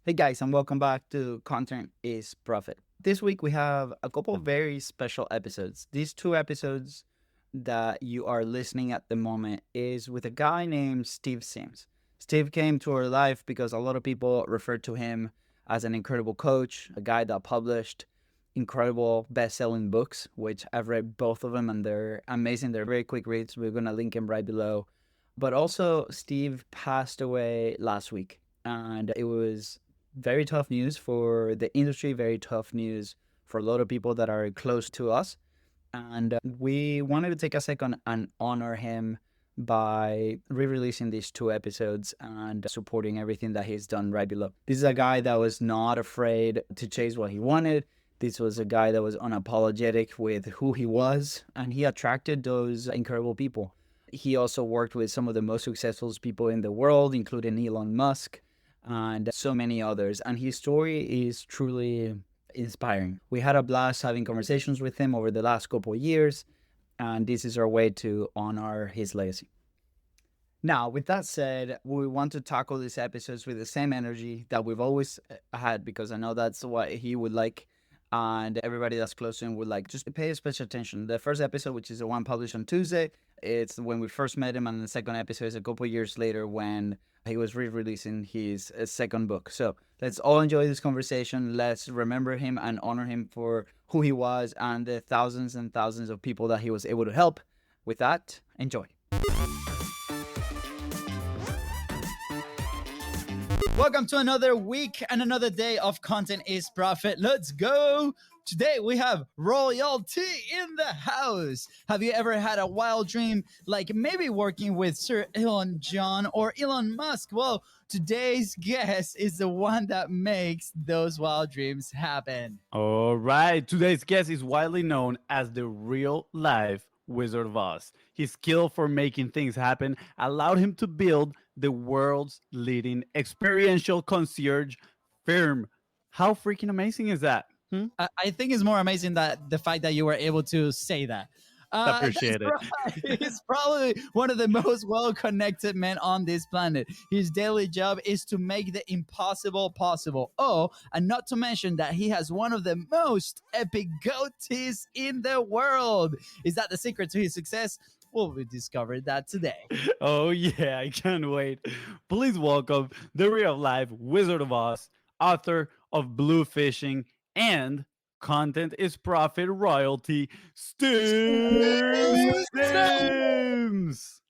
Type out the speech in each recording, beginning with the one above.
Hey guys, and welcome back to Content is Profit. This week we have a couple of very special episodes. These two episodes that you are listening at the moment is with a guy named Steve Sims. Steve came to our life because a lot of people refer to him as an incredible coach, a guy that published incredible best-selling books, which I've read both of them and they're amazing. They're very quick reads. We're going to link them right below. But also, Steve passed away last week, and it was very tough news for the industry, very tough news for a lot of people that are close to us. And we wanted to take a second and honor him by re-releasing these two episodes and supporting everything that he's done right below. This is a guy that was not afraid to chase what he wanted. This was a guy that was unapologetic with who he was, and he attracted those incredible people. He also worked with some of the most successful people in the world, including Elon Musk and so many others. And his story is truly inspiring. We had a blast having conversations with him over the last couple of years, and this is our way to honor his legacy. Now, with that said, we want to tackle these episodes with the same energy that we've always had, because I know that's what he would like, and everybody that's close to him would like. Just pay special attention. The first episode, which is the one published on Tuesday, it's when we first met him, and the second episode is a couple of years later when he was re-releasing his second book. So let's all enjoy this conversation. Let's remember him and honor him for who he was and the thousands and thousands of people that he was able to help. With that, enjoy. Welcome to another week and another day of Content is Profit. Let's go. Today we have royalty in the house. Have you ever had a wild dream, like maybe working with Sir Elton John or Elon Musk? Well, today's guest is the one that makes those wild dreams happen. All right. Today's guest is widely known as the real life Wizard of Oz. His skill for making things happen allowed him to build the world's leading experiential concierge firm. How freaking amazing is that? I think it's more amazing that the fact that you were able to say that. Appreciate it. Right. He's probably one of the most well-connected men on this planet. His daily job is to make the impossible possible. Oh, and not to mention that he has one of the most epic goatees in the world. Is that the secret to his success? Well, we discovered that today. Oh, yeah. I can't wait. Please welcome the real life Wizard of Oz, author of Blue Fishing and Content is Profit Royalty, Steve Sims.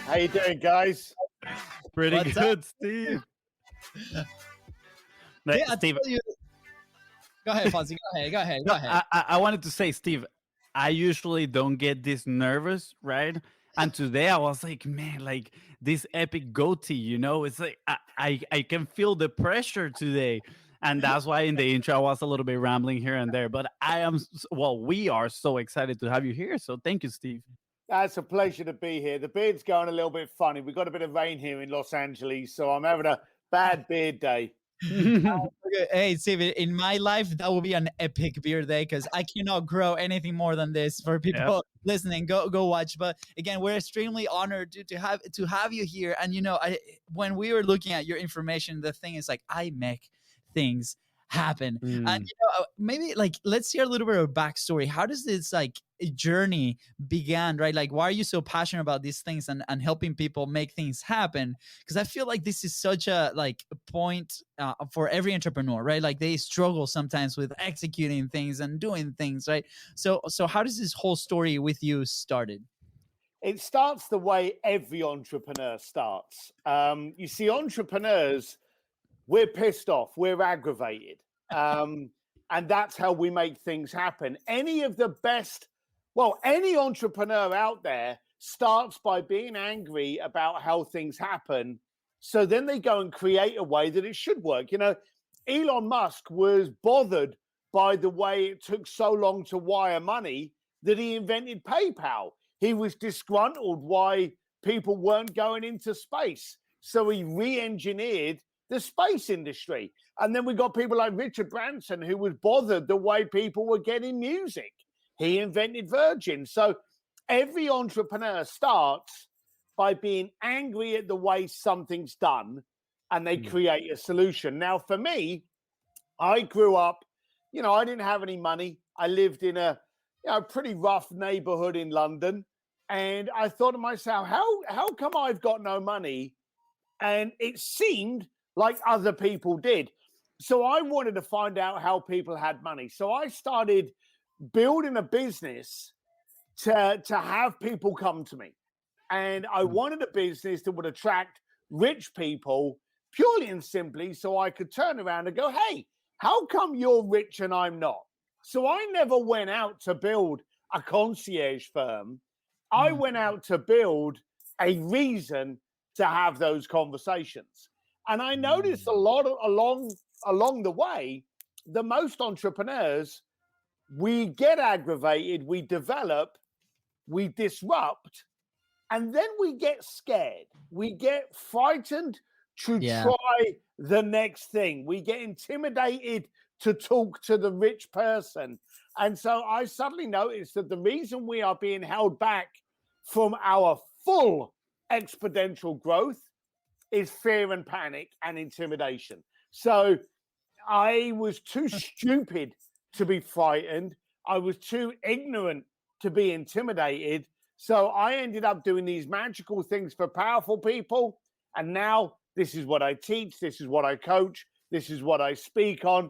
How you doing, guys? Pretty What's good, up? Steve. Yeah, I Steve, tell you. Go ahead, Fonzie. Go ahead. I wanted to say, Steve, I usually don't get this nervous, right? And today I was like, man, like this epic goatee, it's like I can feel the pressure today. And that's why in the intro I was a little bit rambling here and there. But we are so excited to have you here. So thank you, Steve. It's a pleasure to be here. The beard's going a little bit funny. We've got a bit of rain here in Los Angeles, so I'm having a bad beard day. Okay, hey, Steve, in my life, that will be an epic beer day because I cannot grow anything more than this. For people listening, go watch. But again, we're extremely honored to have you here. And when we were looking at your information, the thing is like I make things happen. And maybe like let's hear a little bit of backstory. How does this like journey began, right? Like why are you so passionate about these things and helping people make things happen? Because I feel like this is such a like point for every entrepreneur, right? Like they struggle sometimes with executing things and doing things, right? So how does this whole story with you started? It starts the way every entrepreneur starts. You see, entrepreneurs, we're pissed off, we're aggravated. And that's how we make things happen. Any entrepreneur out there starts by being angry about how things happen. So then they go and create a way that it should work. Elon Musk was bothered by the way it took so long to wire money that he invented PayPal. He was disgruntled why people weren't going into space. So he re-engineered the space industry. And then we got people like Richard Branson, who was bothered the way people were getting music. He invented Virgin. So every entrepreneur starts by being angry at the way something's done and they create a solution. Now, for me, I grew up, I didn't have any money. I lived in a pretty rough neighborhood in London. And I thought to myself, how come I've got no money? And it seemed like other people did. So I wanted to find out how people had money. So I started building a business to have people come to me. And I wanted a business that would attract rich people purely and simply so I could turn around and go, hey, how come you're rich and I'm not? So I never went out to build a concierge firm. I went out to build a reason to have those conversations. And I noticed a lot along the way, the most entrepreneurs, we get aggravated, we develop, we disrupt, and then we get scared. We get frightened to try the next thing. We get intimidated to talk to the rich person. And so I suddenly noticed that the reason we are being held back from our full exponential growth is fear and panic and intimidation. So I was too stupid to be frightened. I was too ignorant to be intimidated. So I ended up doing these magical things for powerful people. And now this is what I teach. This is what I coach. This is what I speak on.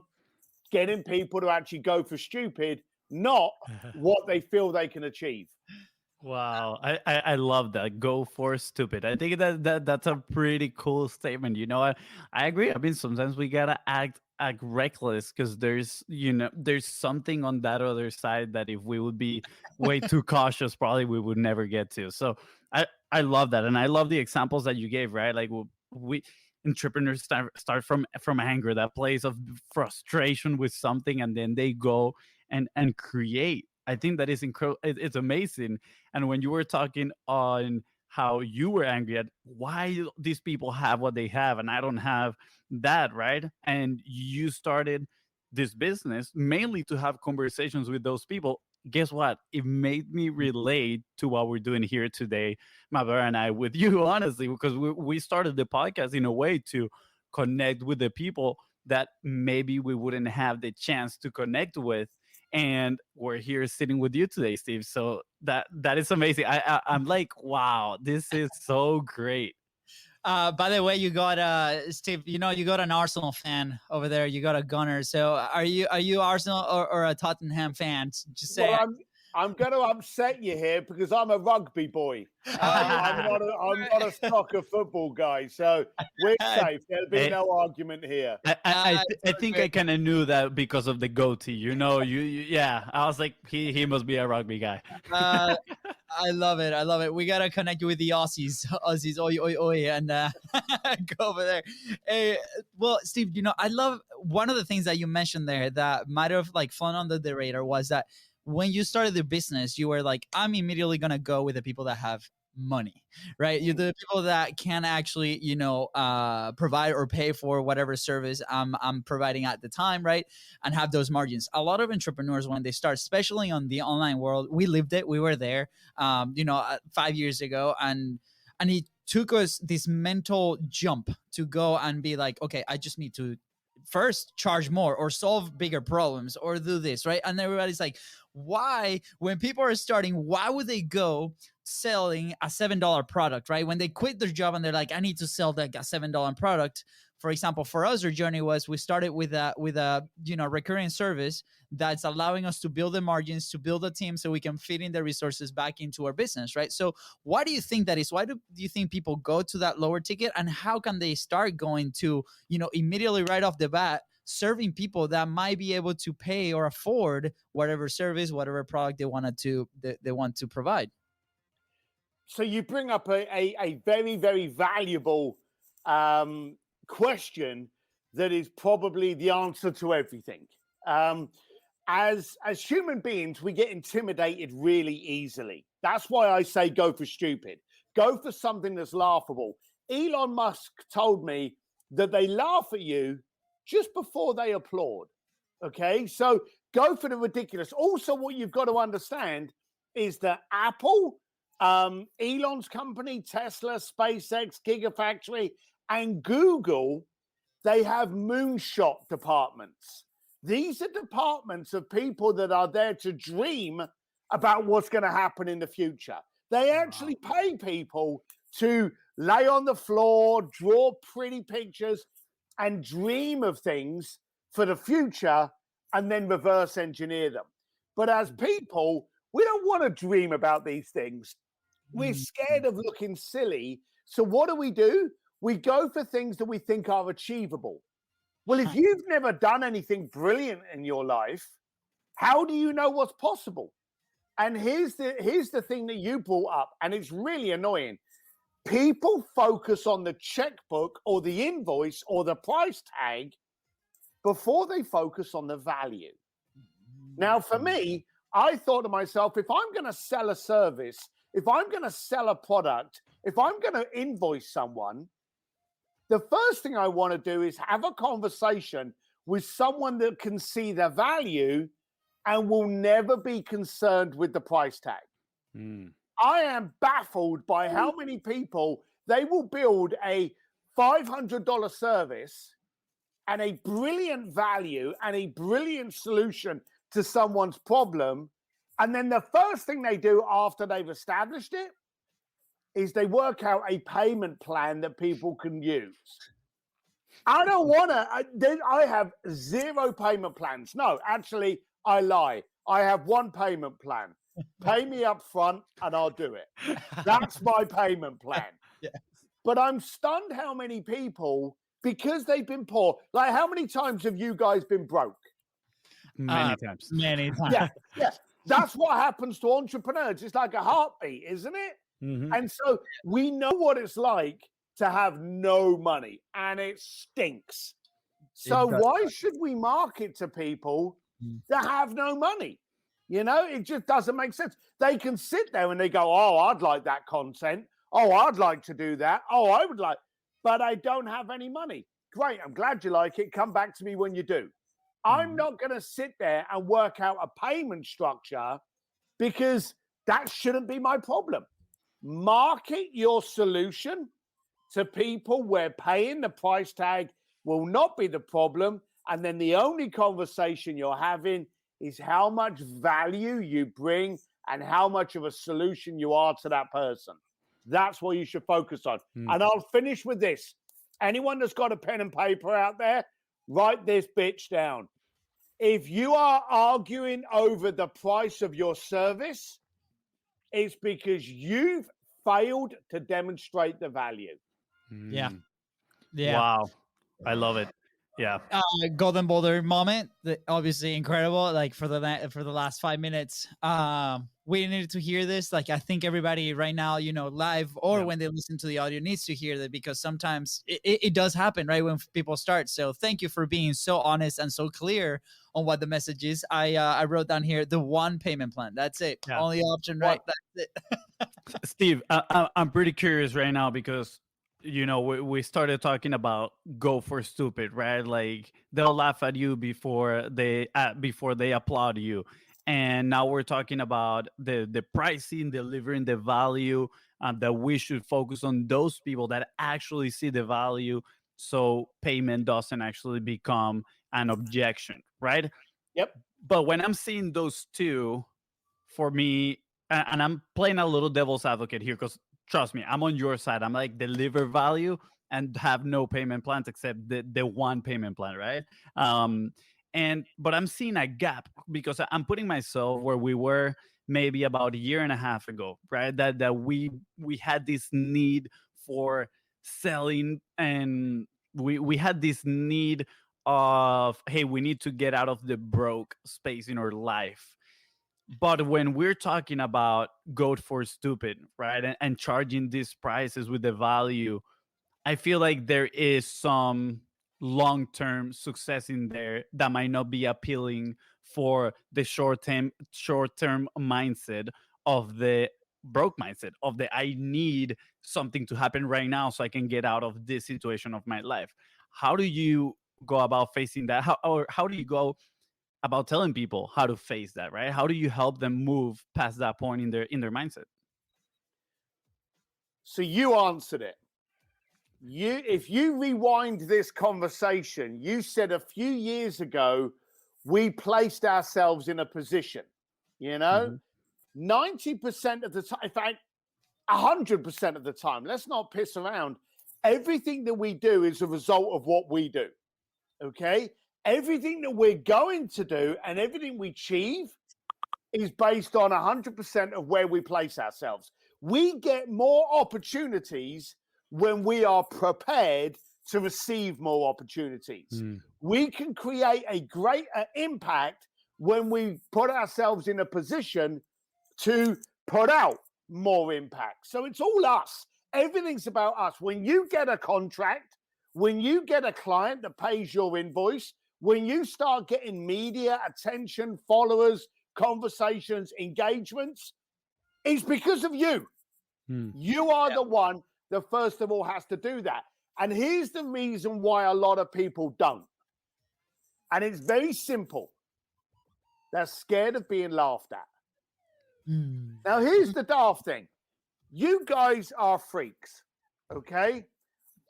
Getting people to actually go for stupid, not what they feel they can achieve. Wow, I love that. Go for stupid. I think that's a pretty cool statement. I agree. I mean, sometimes we gotta act reckless because there's something on that other side that if we would be way too cautious, probably we would never get to. So I love that, and I love the examples that you gave. Right, like we entrepreneurs start from anger, that place of frustration with something, and then they go and create. I think that is incredible. It's amazing. And when you were talking on how you were angry at why these people have what they have and I don't have that, right? And you started this business mainly to have conversations with those people. Guess what? It made me relate to what we're doing here today, my brother and I, with you, honestly, because we started the podcast in a way to connect with the people that maybe we wouldn't have the chance to connect with, and we're here sitting with you today, Steve. So that is amazing. I'm like, wow, this is so great. By the way, you got Steve. You got an Arsenal fan over there. You got a Gunner. So are you Arsenal or a Tottenham fan? Just say. Well, I'm going to upset you here because I'm a rugby boy. I'm not a soccer football guy. So we're safe. There'll be no argument here. I think I kind of knew that because of the goatee. Yeah. I was like, he must be a rugby guy. I love it. I love it. We gotta connect you with the Aussies, oi, oi, oi, and go over there. Hey, well, Steve, I love one of the things that you mentioned there that might have flown under the radar was that when you started the business, you were like, I'm immediately gonna go with the people that have money, right? You're the people that can actually, provide or pay for whatever service I'm providing at the time, right? And have those margins. A lot of entrepreneurs, when they start, especially on the online world, we lived it, we were there, 5 years ago, and it took us this mental jump to go and be like, okay, I just need to first charge more or solve bigger problems or do this, right? And everybody's like, why, when people are starting, why would they go selling a $7 product, right? When they quit their job and they're like, I need to sell like a $7 product. For example, for us, our journey was we started with a recurring service that's allowing us to build the margins, to build a team so we can fit in the resources back into our business, right? So why do you think that is? Why do you think people go to that lower ticket, and how can they start going to, immediately right off the bat, serving people that might be able to pay or afford whatever service, whatever product they want to provide? So you bring up a very, very valuable question that is probably the answer to everything. As human beings, we get intimidated really easily. That's why I say go for stupid. Go for something that's laughable. Elon Musk told me that they laugh at you just before they applaud. Okay, so go for the ridiculous. Also, what you've got to understand is that Apple, Elon's company, Tesla, SpaceX, Gigafactory, And Google, they have moonshot departments. These are departments of people that are there to dream about what's going to happen in the future. They actually pay people to lay on the floor, draw pretty pictures, and dream of things for the future and then reverse engineer them. But as people, we don't want to dream about these things. We're scared of looking silly. So what do? We go for things that we think are achievable. Well, if you've never done anything brilliant in your life, how do you know what's possible? And here's the thing that you brought up, and it's really annoying. People focus on the checkbook or the invoice or the price tag before they focus on the value. Now, for me, I thought to myself, if I'm going to sell a service, if I'm going to sell a product, if I'm going to invoice someone, the first thing I want to do is have a conversation with someone that can see the value and will never be concerned with the price tag. I am baffled by how many people, they will build a $500 service and a brilliant value and a brilliant solution to someone's problem. And then the first thing they do after they've established it is they work out a payment plan that people can use. I don't want to, I have 0 payment plans. No, actually, I lie. I have 1 payment plan. Pay me up front and I'll do it. That's my payment plan. Yeah. But I'm stunned how many people, because they've been poor, like how many times have you guys been broke? Many times. Many times. Yeah, yeah. That's what happens to entrepreneurs. It's like a heartbeat, isn't it? And so we know what it's like to have no money, and it stinks. So why should we market to people that have no money? You know, it just doesn't make sense. They can sit there and they go, oh, I'd like that content. Oh, I'd like to do that. Oh, I would like, but I don't have any money. Great. I'm glad you like it. Come back to me when you do. I'm not going to sit there and work out a payment structure because that shouldn't be my problem. Market your solution to people where paying the price tag will not be the problem. And then the only conversation you're having is how much value you bring and how much of a solution you are to that person. That's what you should focus on. And I'll finish with this. Anyone that's got a pen and paper out there, write this bitch down. If you are arguing over the price of your service, it's because you've failed to demonstrate the value. Yeah. Yeah. Wow. I love it. Yeah. Golden Boulder moment, obviously incredible. Like for the last 5 minutes, we needed to hear this. Like I think everybody right now, you know, live or when they listen to the audio needs to hear that, because sometimes it does happen, right, when people start. So thank you for being so honest and so clear on what the message is. I wrote down here the 1 payment plan. That's it. Yeah. Only option, right? That's it. Steve, I'm pretty curious right now because, you know, we started talking about go for stupid, right? Like they'll laugh at you before they applaud you. And now we're talking about the pricing, delivering the value, that we should focus on those people that actually see the value, so payment doesn't actually become an objection, right? Yep. But when I'm seeing those two, for me, and I'm playing a little devil's advocate here, because trust me, I'm on your side. I'm like, deliver value and have no payment plans except the 1 payment plan, right? But I'm seeing a gap because I'm putting myself where we were maybe about a year and a half ago, right? That we had this need for selling, and we had this need of, hey, we need to get out of the broke space in our life. But when we're talking about go for stupid, right, and charging these prices with the value, I feel like there is some long-term success in there that might not be appealing for the short-term mindset of the broke mindset of the I need something to happen right now so I can get out of this situation of my life. How do you go about facing that? How do you go about telling people how to face that, right? How do you help them move past that point in their mindset? So you answered it. if you rewind this conversation, you said a few years ago, we placed ourselves in a position, 90% of the time, in fact, 100% of the time, let's not piss around. Everything that we do is a result of what we do. Okay. Everything that we're going to do and everything we achieve is based on 100% of where we place ourselves. We get more opportunities when we are prepared to receive more opportunities. We can create a greater impact when we put ourselves in a position to put out more impact. So it's all us. Everything's about us. When you get a contract, when you get a client that pays your invoice, when you start getting media attention, followers, conversations, engagements, it's because of you. You are the one that first of all has to do that. And here's the reason why a lot of people don't. And it's very simple. They're scared of being laughed at. Now, here's the daft thing. You guys are freaks, okay?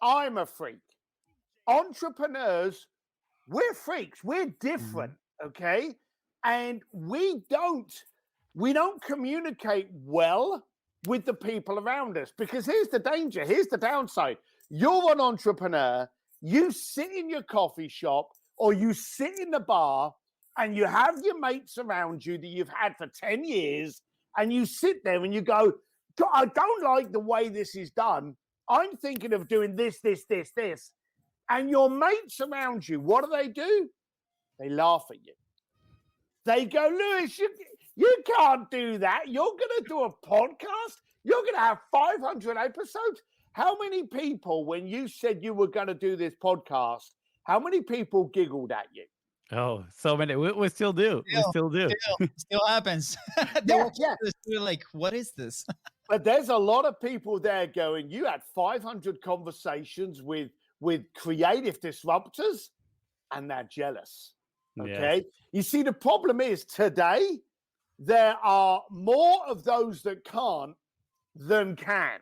I'm a freak. Entrepreneurs, we're freaks. We're different, okay? And we don't communicate well with the people around us, because here's the danger. Here's the downside. You're an entrepreneur. You sit in your coffee shop or you sit in the bar and you have your mates around you that you've had for 10 years, and you sit there and you go, I don't like the way this is done. I'm thinking of doing this. And your mates around you, what do? They laugh at you. They go, Lewis, you can't do that. You're going to do a podcast. You're going to have 500 episodes. How many people, when you said you were going to do this podcast, how many people giggled at you? Oh, so many. We still do. Still happens. Yeah. They're like, what is this? But there's a lot of people there going, you had 500 conversations with creative disruptors, and they're jealous. Okay. Yes. You see, the problem is today, there are more of those that can't than can.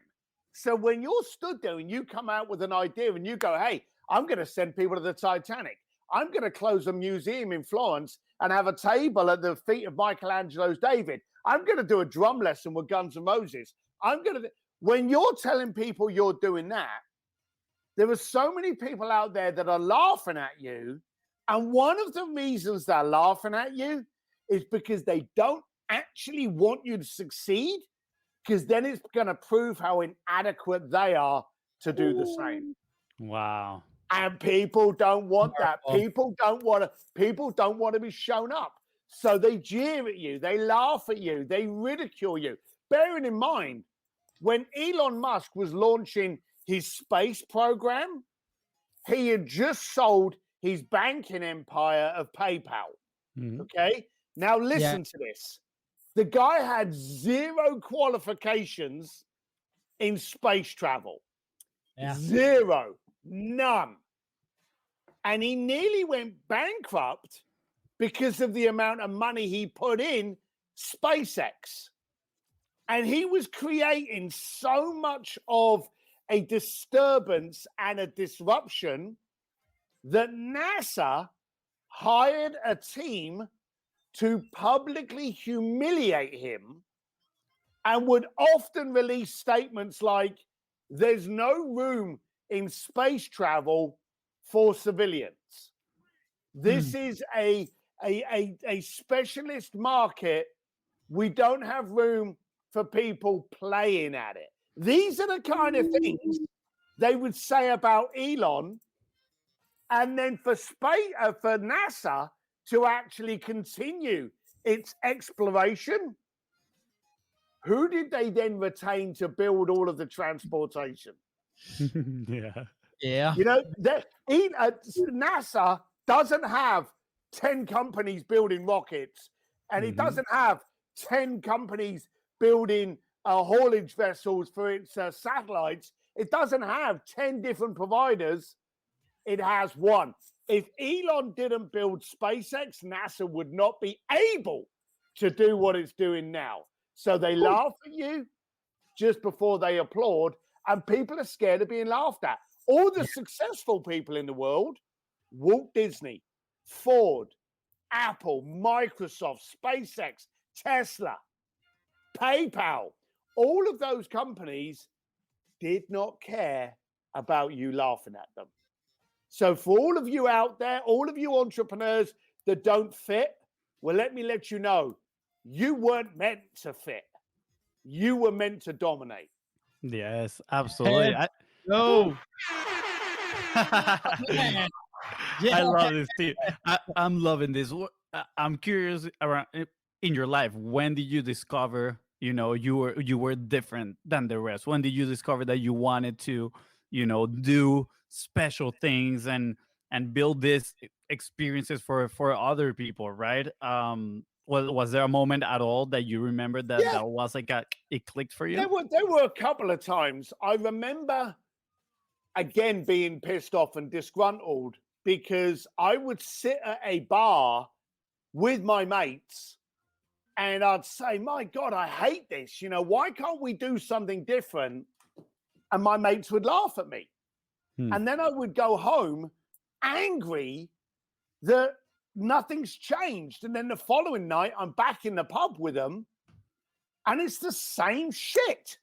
So when you're stood there and you come out with an idea and you go, hey, I'm going to send people to the Titanic. I'm going to close a museum in Florence and have a table at the feet of Michelangelo's David. I'm going to do a drum lesson with Guns N' Roses. When you're telling people you're doing that, there are so many people out there that are laughing at you. And one of the reasons they're laughing at you is because they don't actually want you to succeed, because then it's going to prove how inadequate they are to do the same. Wow. And people don't want that. People don't want to be shown up. So they jeer at you, they laugh at you, they ridicule you. Bearing in mind, when Elon Musk was launching his space program, he had just sold his banking empire of PayPal. Okay? Now listen to this. The guy had 0 qualifications in space travel. 0. None. And he nearly went bankrupt because of the amount of money he put in SpaceX. And he was creating so much of a disturbance and a disruption that NASA hired a team to publicly humiliate him, and would often release statements like, there's no room in space travel for civilians. This is a specialist market. We don't have room for people playing at it. These are the kind of things they would say about Elon. And then for NASA to actually continue its exploration, who did they then retain to build all of the transportation? Yeah. You know, NASA doesn't have 10 companies building rockets, and it doesn't have 10 companies building haulage vessels for its satellites. It doesn't have 10 different providers. It has one. If Elon didn't build SpaceX, NASA would not be able to do what it's doing now. So they laugh at you just before they applaud, and people are scared of being laughed at. All the successful people in the world, Walt Disney, Ford, Apple, Microsoft, SpaceX, Tesla, PayPal, all of those companies did not care about you laughing at them. So for all of you out there, all of you entrepreneurs that don't fit, well, let me let you know, you weren't meant to fit. You were meant to dominate. Yes, absolutely. No. I Yeah. love this too. I'm loving this. I'm curious around in your life. When did you discover, you were different than the rest? When did you discover that you wanted to, do special things and build these experiences for other people, right? Was there a moment at all that you remember that Yeah. that was like it clicked for you? There were a couple of times. I remember, again, being pissed off and disgruntled because I would sit at a bar with my mates and I'd say, my God, I hate this. Why can't we do something different? And my mates would laugh at me. And then I would go home angry that nothing's changed. And then the following night, I'm back in the pub with them and it's the same shit.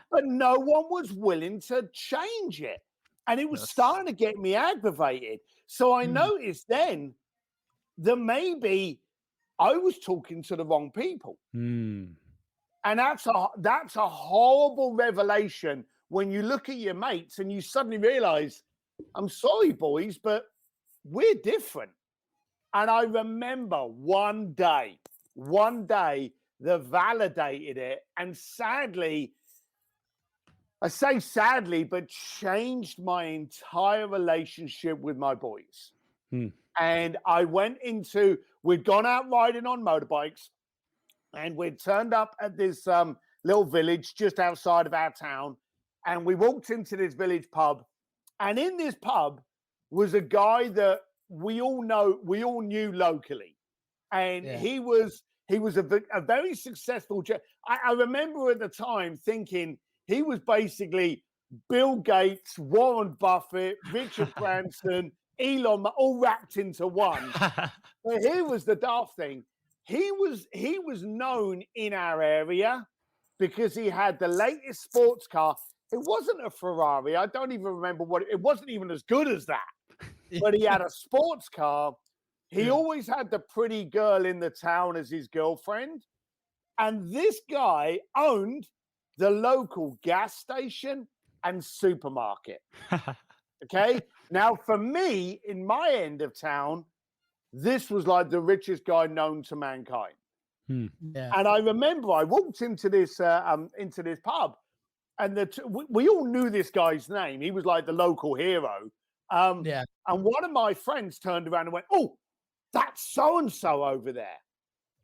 But no one was willing to change it. And it was starting to get me aggravated. So I noticed then that maybe I was talking to the wrong people. And that's a horrible revelation when you look at your mates and you suddenly realize, I'm sorry, boys, but we're different. And I remember one day that validated it. And sadly, I say sadly, but changed my entire relationship with my boys. And I we'd gone out riding on motorbikes and we'd turned up at this little village just outside of our town. And we walked into this village pub. And in this pub was a guy that we all knew locally. And he was a very successful. I remember at the time thinking he was basically Bill Gates, Warren Buffett, Richard Branson, Elon Musk, all wrapped into one. But here was the daft thing. He was known in our area because he had the latest sports car. It wasn't a Ferrari. I don't even remember it wasn't even as good as that. But he had a sports car. He always had the pretty girl in the town as his girlfriend. And this guy owned the local gas station and supermarket. Okay. Now, for me, in my end of town, this was like the richest guy known to mankind. Yeah. And I remember I walked into this pub, and we all knew this guy's name. He was like the local hero. And one of my friends turned around and went, "Oh, that's so and so over there."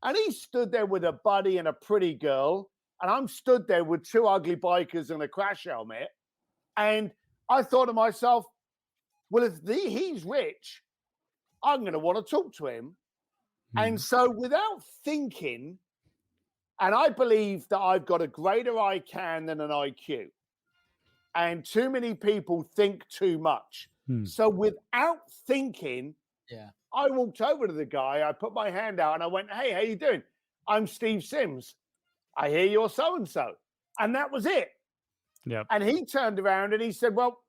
And he stood there with a buddy and a pretty girl, and I'm stood there with two ugly bikers and a crash helmet. And I thought to myself, well, if he's rich, I'm going to want to talk to him. And so without thinking, and I believe that I've got a greater ICANN than an IQ, and too many people think too much. So without thinking, I walked over to the guy, I put my hand out and I went, "Hey, how you doing? I'm Steve Sims. I hear you're so-and-so." And that was it. And he turned around and he said, "Well,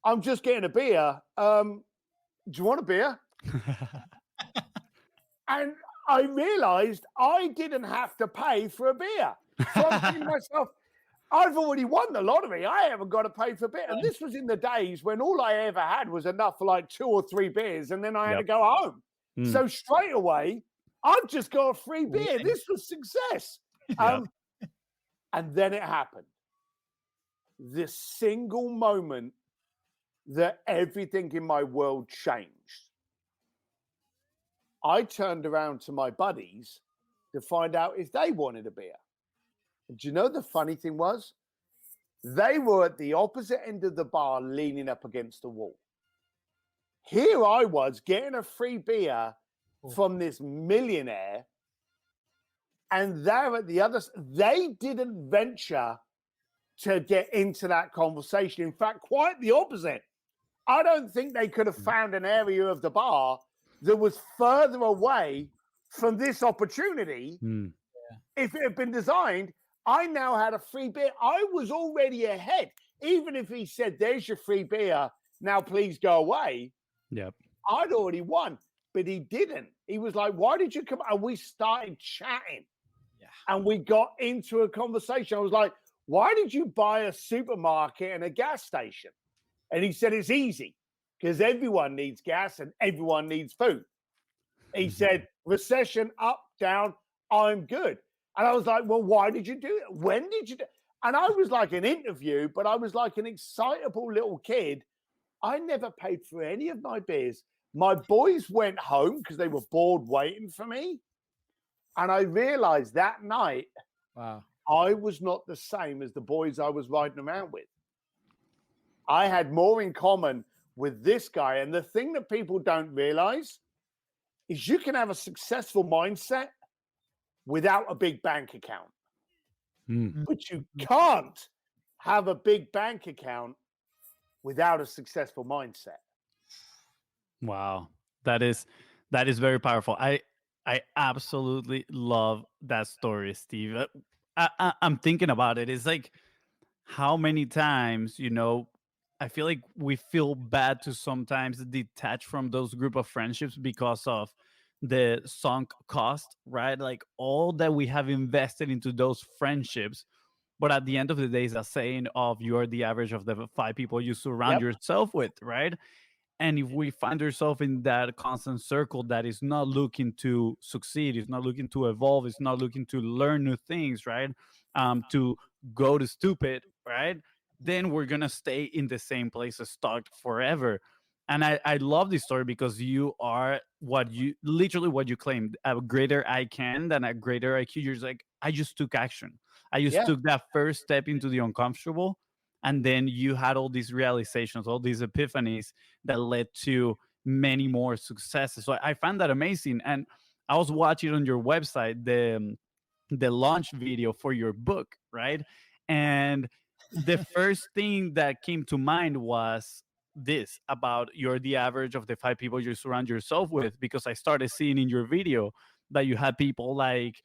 I'm just getting a beer. Do you want a beer?" And I realized I didn't have to pay for a beer. So I'm thinking to myself, I've already won the lottery. I haven't got to pay for a beer. And this was in the days when all I ever had was enough for like 2 or 3 beers, and then I had to go home. So straight away, I've just got a free beer. This was success. And then it happened. This single moment that everything in my world changed. I turned around to my buddies to find out if they wanted a beer. And do you know the funny thing was? They were at the opposite end of the bar leaning up against the wall. Here I was getting a free beer from this millionaire, and they're at the other. They didn't venture to get into that conversation. In fact, quite the opposite. I don't think they could have found an area of the bar that was further away from this opportunity. If it had been designed, I now had a free beer. I was already ahead. Even if he said, there's your free beer, now please go away. Yep. I'd already won, but he didn't. He was like, why did you come? And we started chatting. Yeah. And we got into a conversation. I was like, why did you buy a supermarket and a gas station? And he said, it's easy because everyone needs gas and everyone needs food. He said, recession, up, down, I'm good. And I was like, well, why did you do it? When did you do it? And I was like an interview, but I was like an excitable little kid. I never paid for any of my beers. My boys went home because they were bored waiting for me. And I realized that night, Wow, I was not the same as the boys I was riding around with. I had more in common with this guy. And the thing that people don't realize is you can have a successful mindset without a big bank account. But you can't have a big bank account without a successful mindset. Wow, that is very powerful. I absolutely love that story, Steve. I'm thinking about it. It's like how many times, I feel like we feel bad to sometimes detach from those group of friendships because of the sunk cost, right? Like all that we have invested into those friendships. But at the end of the day, it's a saying of you're the average of the 5 people you surround yourself with, right? And if we find ourselves in that constant circle that is not looking to succeed, is not looking to evolve, is not looking to learn new things, right? To go to stupid, right? Then we're gonna stay in the same place stuck forever. And I love this story because you are what you claimed, a greater I can than a greater IQ. You're just like, I just took action. I just took that first step into the uncomfortable. And then you had all these realizations, all these epiphanies that led to many more successes. So I found that amazing. And I was watching on your website the launch video for your book, right? And the first thing that came to mind was this about you're the average of the 5 people you surround yourself with, because I started seeing in your video that you had people like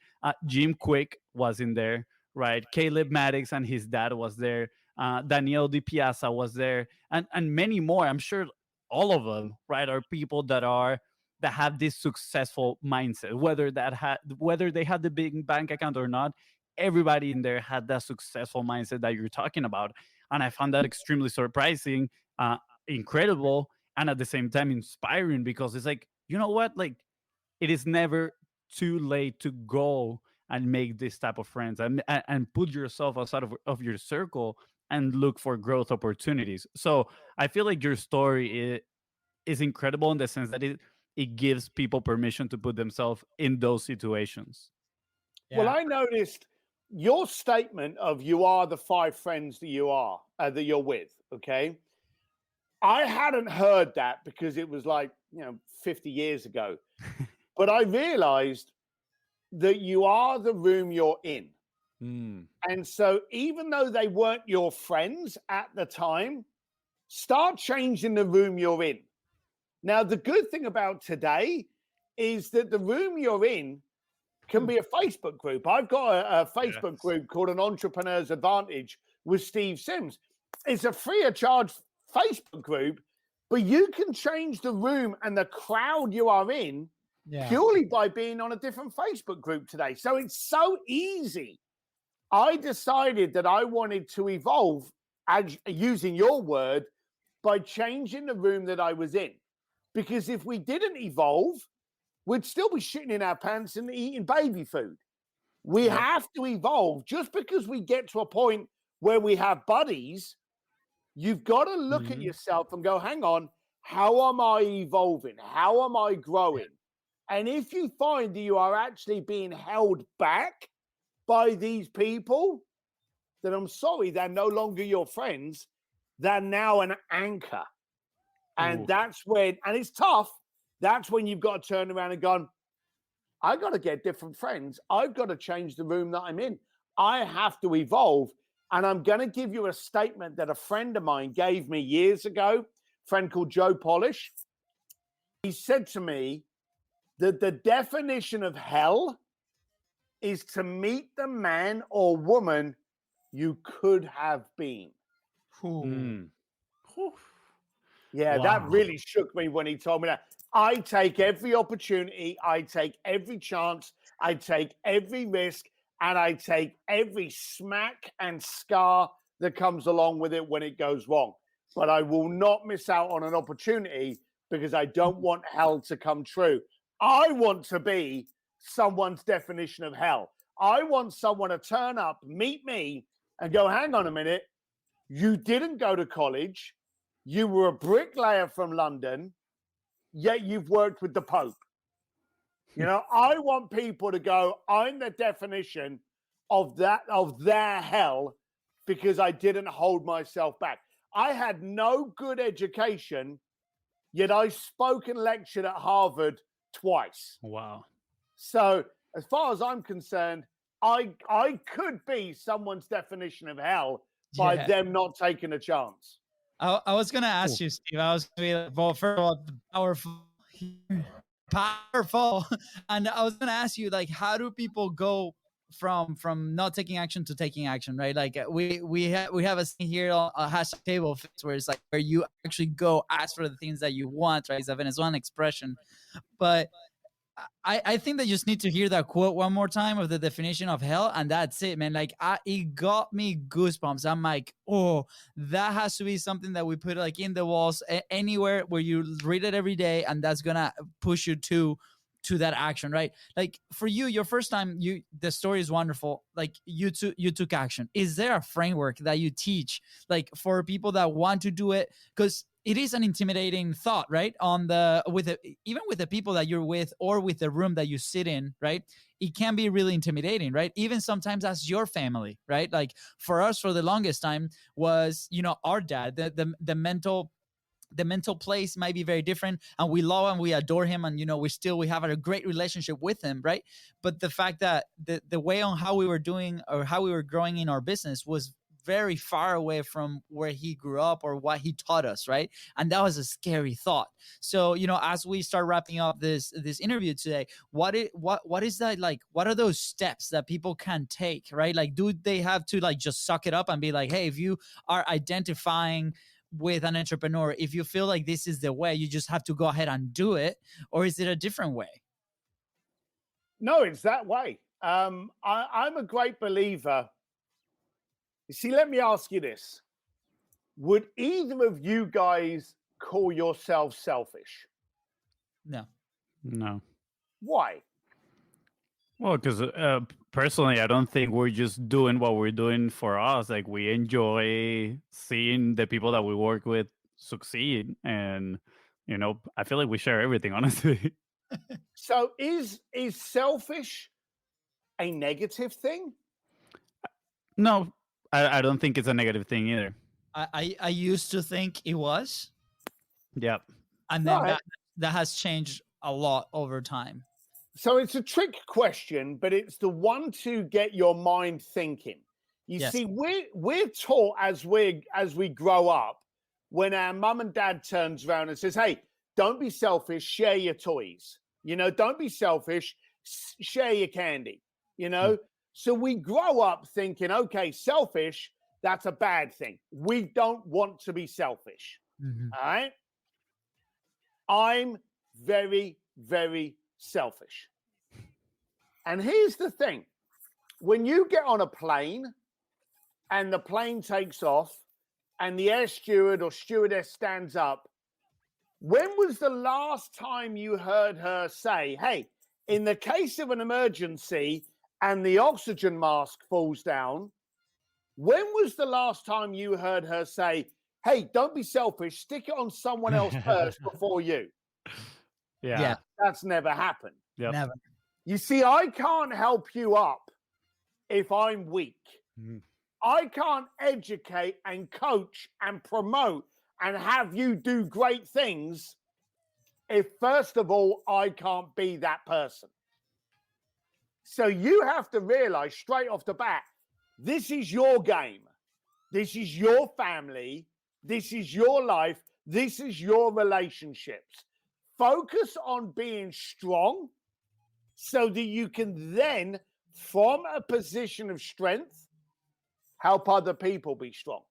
Jim Quick was in there, right? Caleb Maddox and his dad was there. Daniel Di Piazza was there, and many more. I'm sure all of them, right, are people that have this successful mindset. Whether they had the big bank account or not, everybody in there had that successful mindset that you're talking about, and I found that extremely surprising, incredible, and at the same time inspiring, because it's like, you know what, like it is never too late to go and make this type of friends and put yourself outside of your circle and look for growth opportunities. So I feel like your story is incredible in the sense that it gives people permission to put themselves in those situations. yeah. Well, I noticed your statement of you are the 5 friends that you are, that you're with, okay? I hadn't heard that because it was like, 50 years ago. But I realized that you are the room you're in. And so even though they weren't your friends at the time, start changing the room you're in. Now, the good thing about today is that the room you're in can be a Facebook group. I've got a Facebook group called An Entrepreneur's Advantage with Steve Sims. It's a free of charge Facebook group, but you can change the room and the crowd you are in purely by being on a different Facebook group today. So it's so easy. I decided that I wanted to evolve, using your word, by changing the room that I was in. Because if we didn't evolve, we'd still be shitting in our pants and eating baby food. We have to evolve. Just because we get to a point where we have buddies, you've got to look at yourself and go, hang on, how am I evolving? How am I growing? And if you find that you are actually being held back by these people, then I'm sorry, they're no longer your friends. They're now an anchor. And that's when, and it's tough, that's when you've got to turn around and go, I got to get different friends. I've got to change the room that I'm in. I have to evolve. And I'm going to give you a statement that a friend of mine gave me years ago, a friend called Joe Polish. He said to me that the definition of hell is to meet the man or woman you could have been. Mm. Whew. Yeah, that really shook me when he told me that. I take every opportunity, I take every chance, I take every risk, and I take every smack and scar that comes along with it when it goes wrong. But I will not miss out on an opportunity because I don't want hell to come true. I want to be someone's definition of hell. I want someone to turn up, meet me, and go, hang on a minute, you didn't go to college. You were a bricklayer from London, yet you've worked with the Pope. You know, I want people to go, I'm the definition of their hell because I didn't hold myself back. I had no good education, yet I spoke and lectured at Harvard twice. Wow. So as far as I'm concerned, I could be someone's definition of hell by them not taking a chance. I was gonna ask you, Steve. I was gonna be like, well, first of all, powerful, and I was gonna ask you, like, how do people go from not taking action to taking action, right? Like we have a thing here on a hashtag table where it's like where you actually go ask for the things that you want, right? It's a Venezuelan expression, but I think that you just need to hear that quote one more time of the definition of hell, and that's it, man. Like it got me goosebumps. I'm like, oh, that has to be something that we put like in the walls, anywhere where you read it every day, and that's gonna push you to that action, right? Like for you, your first time, the story is wonderful. Like you took action. Is there a framework that you teach, like for people that want to do it? Because it is an intimidating thought, right? Even with the people that you're with or with the room that you sit in, right? It can be really intimidating, right? Even sometimes as your family, right? Like for us, for the longest time was, our dad, the mental place might be very different, and we love and we adore him, and we have a great relationship with him, right? But the fact that the way on how we were doing or how we were growing in our business was very far away from where he grew up or what he taught us, right? And that was a scary thought. So as we start wrapping up this interview today, what is that, like, what are those steps that people can take, right? Like, do they have to like just suck it up and be like, hey, if you are identifying with an entrepreneur, if you feel like this is the way, you just have to go ahead and do it? Or is it a different way? No, it's that way. I'm a great believer. You see, let me ask you this. Would either of you guys call yourselves selfish? No. Why? Well, because personally, I don't think we're just doing what we're doing for us. Like, we enjoy seeing the people that we work with succeed. And, I feel like we share everything, honestly. So is selfish a negative thing? No, I don't think it's a negative thing either. I used to think it was. Yep. And then that has changed a lot over time. So it's a trick question, but it's the one to get your mind thinking. You see, we're taught as we grow up, when our mum and dad turns around and says, hey, don't be selfish, share your toys. Don't be selfish, share your candy. So we grow up thinking, okay, selfish, that's a bad thing. We don't want to be selfish. Mm-hmm. All right? I'm very, very selfish. And here's the thing. When you get on a plane and the plane takes off and the air steward or stewardess stands up, when was the last time you heard her say, hey, in the case of an emergency and the oxygen mask falls down, when was the last time you heard her say, hey, don't be selfish, stick it on someone else first before you? Yeah. That's never happened. Yep. Never. You see, I can't help you up if I'm weak. Mm-hmm. I can't educate and coach and promote and have you do great things if, first of all, I can't be that person. So you have to realize straight off the bat, this is your game. This is your family. This is your life. This is your relationships. Focus on being strong so that you can then, from a position of strength, help other people be strong.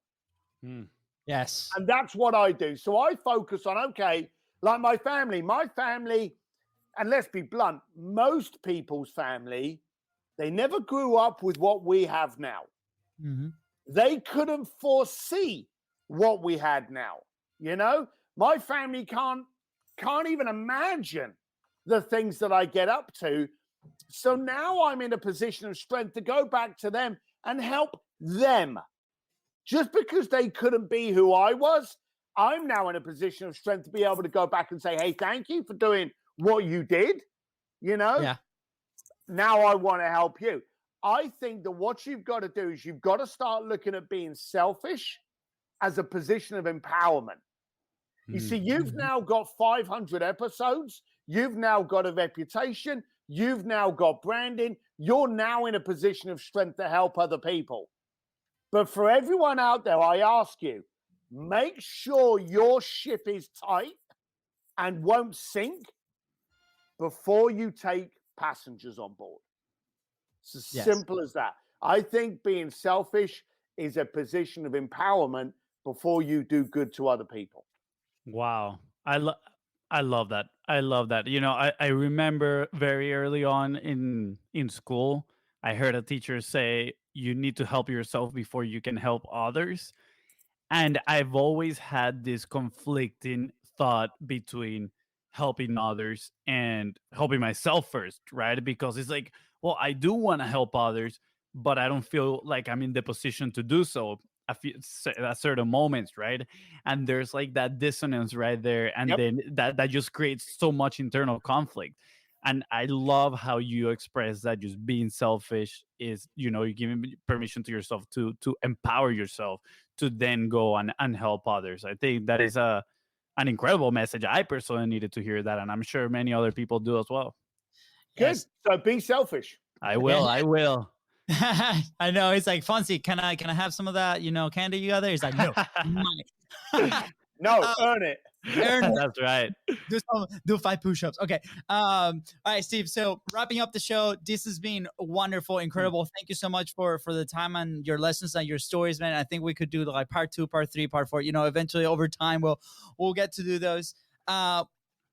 Yes. And that's what I do. So I focus on, okay, like my family, and let's be blunt, most people's family, they never grew up with what we have now. Mhm. They couldn't foresee what we had now. You know, my family can't even imagine the things that I get up to. So now I'm in a position of strength to go back to them and help them. Just because they couldn't be who I was, I'm now in a position of strength to be able to go back and say, hey, thank you for doing what you did. You know, Yeah. now I want to help you. I think that what you've got to do is you've got to start looking at being selfish as a position of empowerment. You see, you've now got 500 episodes. You've now got a reputation. You've now got branding. You're now in a position of strength to help other people. But for everyone out there, I ask you, make sure your ship is tight and won't sink before you take passengers on board. It's as simple as that. I think being selfish is a position of empowerment before you do good to other people. Wow. I love that. I love that. You know, I remember very early on in school, I heard a teacher say you need to help yourself before you can help others. And I've always had this conflicting thought between helping others and helping myself first, right? Because it's like, well, I do want to help others, but I don't feel like I'm in the position to do so at certain moments, right? And there's like that dissonance right there, and Yep. then that just creates so much internal conflict. And I love how you express that just being selfish is, you know, you're giving permission to yourself to empower yourself to then go and help others. I think that is an incredible message. I personally needed to hear that, and I'm sure many other people do as well. Good. Yes. So be selfish. I will. I will. I know. It's like, Fonzie, can I have some of that, you know, candy you got there? He's like, no. No, earn it. Earn it. That's right. Do 5 push-ups. Okay. All right, Steve. So wrapping up the show, this has been wonderful, incredible. Thank you so much for the time and your lessons and your stories, man. I think we could do like part 2, part 3, part 4. You know, eventually over time we'll get to do those.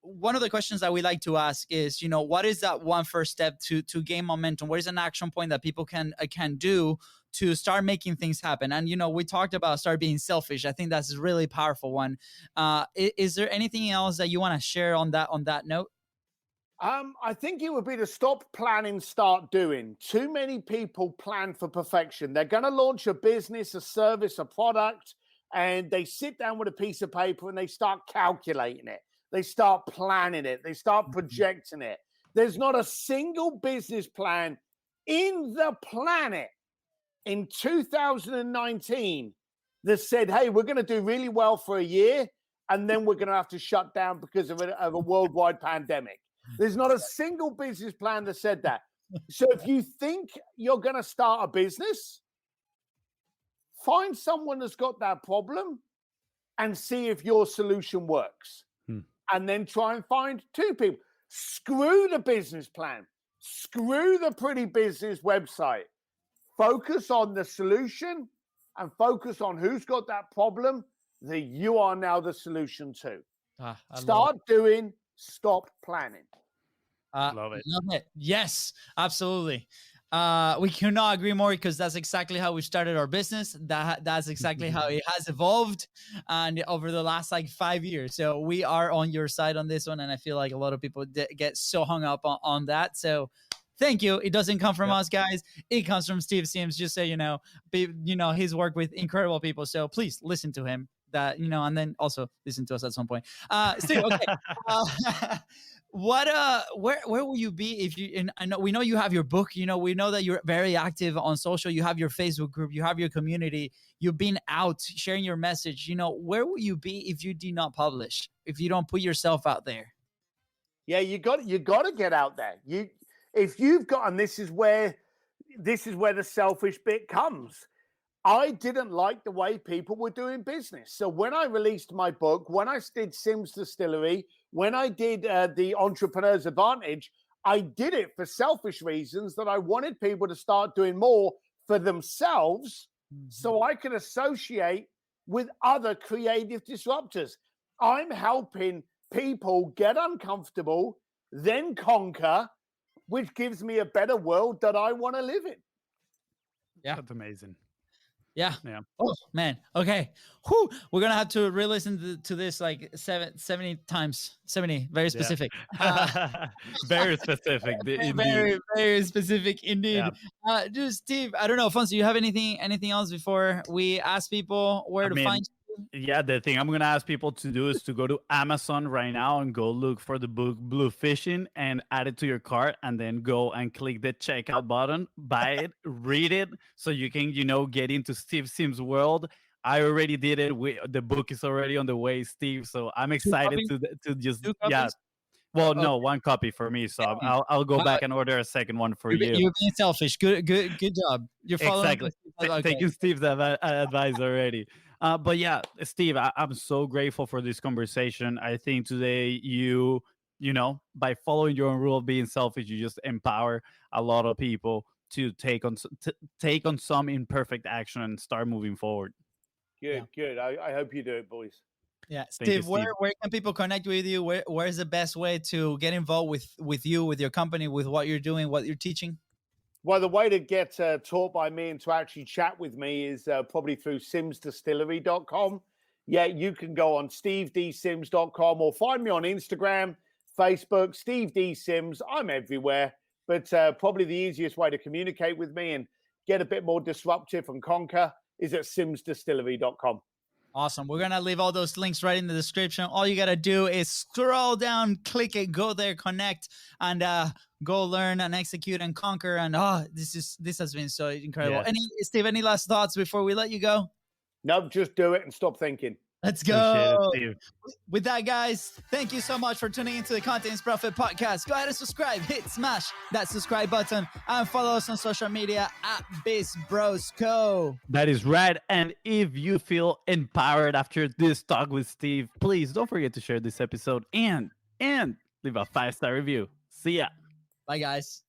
One of the questions that we like to ask is, you know, what is that one first step to gain momentum? What is an action point that people can do to start making things happen? And, you know, we talked about start being selfish. I think that's a really powerful one. Is there anything else that you want to share on that note? I think it would be to stop planning, start doing. Too many people plan for perfection. They're going to launch a business, a service, a product, and they sit down with a piece of paper and they start calculating it. They start planning it. They start projecting it. There's not a single business plan in the planet in 2019 that said, hey, we're going to do really well for a year, and then we're going to have to shut down because of a worldwide pandemic. There's not a single business plan that said that. So if you think you're going to start a business, find someone that's got that problem and see if your solution works. And then try and find 2 people. Screw the business plan. Screw the pretty business website. Focus on the solution and focus on who's got that problem that you are now the solution to. Start doing, stop planning. Love it. Love it. Yes, absolutely. We cannot agree more, because that's exactly how we started our business. That's exactly how it has evolved, and over the last like 5 years. So we are on your side on this one, and I feel like a lot of people get so hung up on that. So thank you. It doesn't come from us, guys. It comes from Steve Sims. Just so you know, he's worked with incredible people. So please listen to him. That, you know, and then also listen to us at some point. Steve, okay. Where will you be if you? And we know you have your book. You know, we know that you're very active on social. You have your Facebook group. You have your community. You've been out sharing your message. You know, where will you be if you do not publish? If you don't put yourself out there? Yeah, you got to get out there. If you've got, and this is where the selfish bit comes. I didn't like the way people were doing business. So when I released my book, when I did Sims Distillery, when I did the Entrepreneur's Advantage, I did it for selfish reasons that I wanted people to start doing more for themselves so I can associate with other creative disruptors. I'm helping people get uncomfortable, then conquer, which gives me a better world that I want to live in. Yeah. That's amazing. Yeah. Yeah. Oh man. Okay. Whew. We're gonna have to re-listen to this like 70 times. 70. Very specific. Very specific. Indeed. Very, very specific indeed. Yeah. Dude, Steve, I don't know. Fonz, do you have anything else before we ask people where to find you? Yeah, the thing I'm gonna ask people to do is to go to Amazon right now and go look for the book Blue Fishing and add it to your cart, and then go and click the checkout button, buy it, read it, so you can get into Steve Sims' world. I already did it. The book is already on the way, Steve. So I'm excited to just Two copies? yeah. Well, Okay. no, one copy for me. So I'll go back and order a second one for you. You're being selfish. Good job. You're following Exactly. Taking Steve's advice already. But yeah, Steve, I'm so grateful for this conversation. I think today by following your own rule of being selfish, you just empower a lot of people to take on some imperfect action and start moving forward. Good. I hope you do it, boys. Yeah, Thank you, Steve, where can people connect with you? Where's the best way to get involved with you, with your company, with what you're doing, what you're teaching? Well, the way to get taught by me and to actually chat with me is probably through simsdistillery.com. Yeah, you can go on stevedsims.com or find me on Instagram, Facebook, Steve D. Sims. I'm everywhere. But probably the easiest way to communicate with me and get a bit more disruptive and conquer is at simsdistillery.com. Awesome. We're going to leave all those links right in the description. All you got to do is scroll down, click it, go there, connect, and go learn and execute and conquer. And this has been so incredible. Yes. Steve, any last thoughts before we let you go? No, just do it and stop thinking. Let's go. Appreciate it, Steve. With that, guys, thank you so much for tuning into the Contents Profit Podcast. Go ahead and subscribe, smash that subscribe button, and follow us on social media at BizBrosCo. That is right. And if you feel empowered after this talk with Steve, please don't forget to share this episode and leave a 5-star review. See ya. Bye, guys.